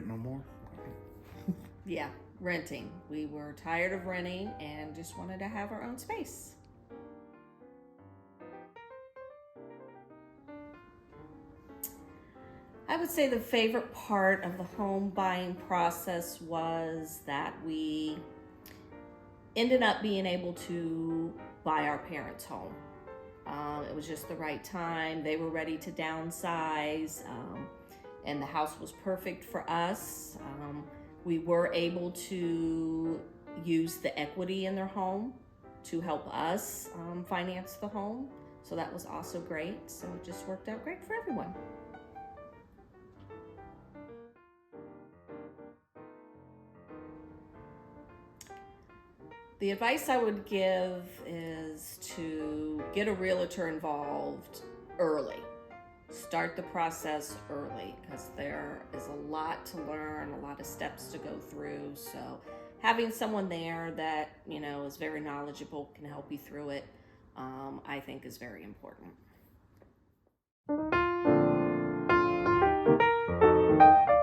no more? Yeah, renting. We were tired of renting and just wanted to have our own space. I would say the favorite part of the home buying process was that we ended up being able to buy our parents' home. It was just the right time. They were ready to downsize, and the house was perfect for us. We were able to use the equity in their home to help us finance the home. So that was also great. So it just worked out great for everyone. The advice I would give is to get a realtor involved early. Start the process early because there is a lot to learn, a lot of steps to go through. So having someone there that, is very knowledgeable, can help you through it, I think is very important.